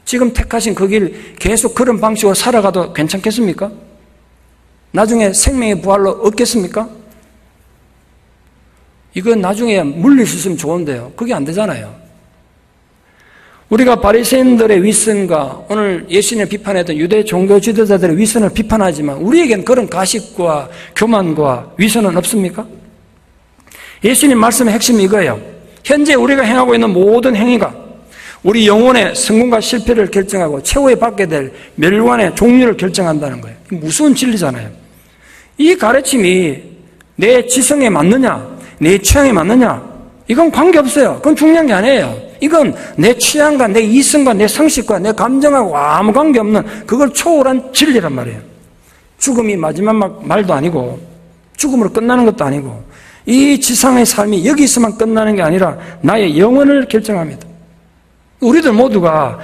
지금 택하신 그 길 계속 그런 방식으로 살아가도 괜찮겠습니까? 나중에 생명의 부활로 얻겠습니까? 이건 나중에 물릴 수 있으면 좋은데요. 그게 안 되잖아요. 우리가 바리새인들의 위선과 오늘 예수님을 비판했던 유대 종교 지도자들의 위선을 비판하지만 우리에겐 그런 가식과 교만과 위선은 없습니까? 예수님 말씀의 핵심이 이거예요. 현재 우리가 행하고 있는 모든 행위가 우리 영혼의 성공과 실패를 결정하고 최후에 받게 될 멸관의 종류를 결정한다는 거예요. 무서운 진리잖아요. 이 가르침이 내 지성에 맞느냐, 내 취향에 맞느냐, 이건 관계없어요. 그건 중요한 게 아니에요. 이건 내 취향과 내 이성과 내 상식과 내 감정하고 아무 관계없는 그걸 초월한 진리란 말이에요. 죽음이 마지막 말도 아니고 죽음으로 끝나는 것도 아니고 이 지상의 삶이 여기서만 끝나는 게 아니라 나의 영혼을 결정합니다. 우리들 모두가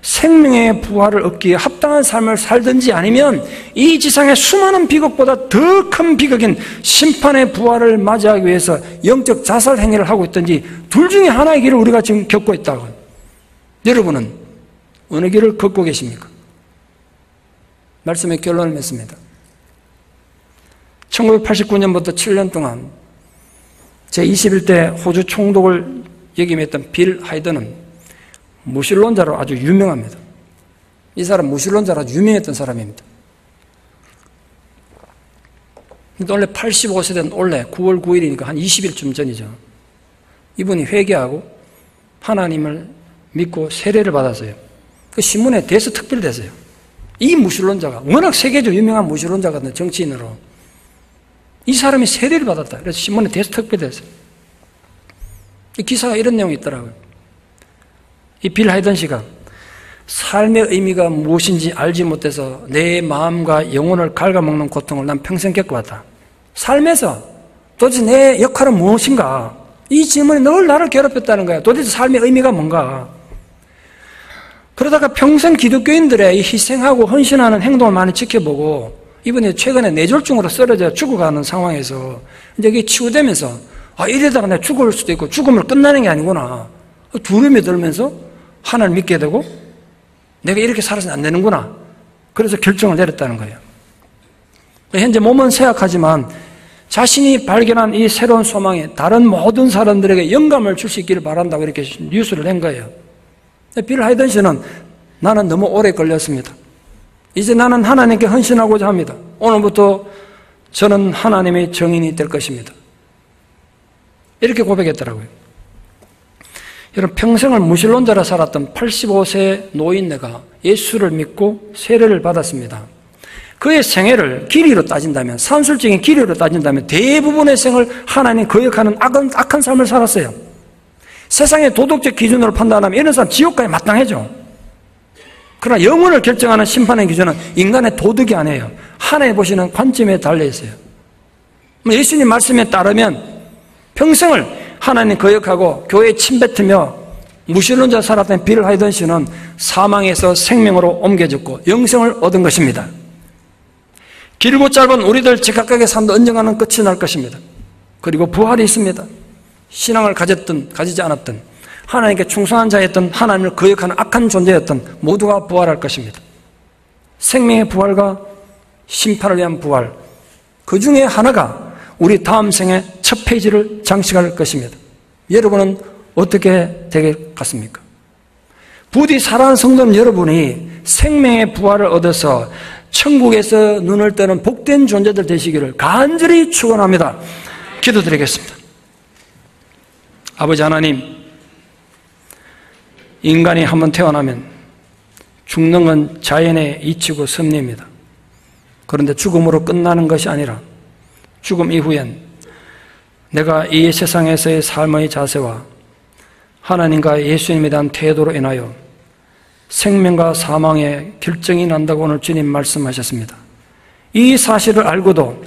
생명의 부활을 얻기에 합당한 삶을 살든지 아니면 이 지상의 수많은 비극보다 더 큰 비극인 심판의 부활을 맞이하기 위해서 영적 자살 행위를 하고 있든지 둘 중에 하나의 길을 우리가 지금 겪고 있다고. 여러분은 어느 길을 걷고 계십니까? 말씀의 결론을 맺습니다. 1989년부터 7년 동안 제21대 호주 총독을 역임했던 빌 하이든은 무신론자로 아주 유명합니다. 이 사람 무신론자로 아주 유명했던 사람입니다. 근데 원래 85세 된 올해 9월 9일이니까 한 20일쯤 전이죠. 이분이 회개하고 하나님을 믿고 세례를 받았어요. 그 신문에 대서 특별됐어요. 이 무신론자가 워낙 세계적으로 유명한 무신론자거든요. 정치인으로. 이 사람이 세례를 받았다. 그래서 신문에 대서 특별됐어요. 이 기사가 이런 내용이 있더라고요. 이 빌 하이던 씨가 삶의 의미가 무엇인지 알지 못해서 내 마음과 영혼을 갉아먹는 고통을 난 평생 겪어왔다. 삶에서 도대체 내 역할은 무엇인가? 이 질문이 늘 나를 괴롭혔다는 거야. 도대체 삶의 의미가 뭔가? 그러다가 평생 기독교인들의 이 희생하고 헌신하는 행동을 많이 지켜보고 이번에 최근에 뇌졸중으로 쓰러져 죽어가는 상황에서 이제 이게 치유되면서 이러다가 내가 죽을 수도 있고 죽음을 끝나는 게 아니구나. 두려움이 들면서 하나님을 믿게 되고 내가 이렇게 살아서는 안 되는구나. 그래서 결정을 내렸다는 거예요. 현재 몸은 쇠약하지만 자신이 발견한 이 새로운 소망에 다른 모든 사람들에게 영감을 줄 수 있기를 바란다고 이렇게 뉴스를 낸 거예요. 빌 하이던 씨는 나는 너무 오래 걸렸습니다. 이제 나는 하나님께 헌신하고자 합니다. 오늘부터 저는 하나님의 증인이 될 것입니다. 이렇게 고백했더라고요. 여러분, 평생을 무신론자로 살았던 85세 노인네가 예수를 믿고 세례를 받았습니다. 그의 생애를 길이로 따진다면, 산술적인 길이로 따진다면 대부분의 생을 하나님 거역하는 악한 삶을 살았어요. 세상의 도덕적 기준으로 판단하면 이런 사람 지옥까지 마땅하죠. 그러나 영혼을 결정하는 심판의 기준은 인간의 도덕이 아니에요. 하나님 보시는 관점에 달려있어요. 예수님 말씀에 따르면 평생을 하나님 거역하고 교회에 침뱉으며 무신론자 살았던 빌 하이던 씨는 사망에서 생명으로 옮겨졌고 영생을 얻은 것입니다. 길고 짧은 우리들 제각각의 삶도 언젠가는 끝이 날 것입니다. 그리고 부활이 있습니다. 신앙을 가졌든 가지지 않았든 하나님께 충성한 자였던 하나님을 거역하는 악한 존재였던 모두가 부활할 것입니다. 생명의 부활과 심판을 위한 부활, 그 중에 하나가 우리 다음 생의 첫 페이지를 장식할 것입니다. 여러분은 어떻게 되길 같습니까? 부디 사랑하는 성도는 여러분이 생명의 부활을 얻어서 천국에서 눈을 뜨는 복된 존재들 되시기를 간절히 축원합니다. 기도드리겠습니다. 아버지 하나님, 인간이 한번 태어나면 죽는 건 자연의 이치고 섭리입니다. 그런데 죽음으로 끝나는 것이 아니라 죽음 이후엔 내가 이 세상에서의 삶의 자세와 하나님과 예수님에 대한 태도로 인하여 생명과 사망의 결정이 난다고 오늘 주님 말씀하셨습니다. 이 사실을 알고도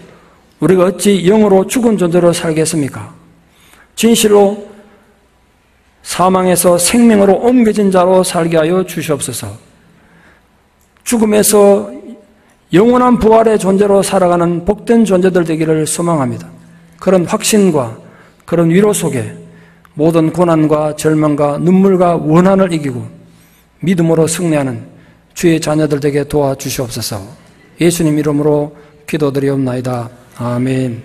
우리가 어찌 영으로 죽은 존재로 살겠습니까? 진실로 사망에서 생명으로 옮겨진 자로 살게 하여 주시옵소서. 죽음에서 영원한 부활의 존재로 살아가는 복된 존재들 되기를 소망합니다. 그런 확신과 그런 위로 속에 모든 고난과 절망과 눈물과 원한을 이기고 믿음으로 승리하는 주의 자녀들 되게 도와주시옵소서. 예수님 이름으로 기도드리옵나이다. 아멘.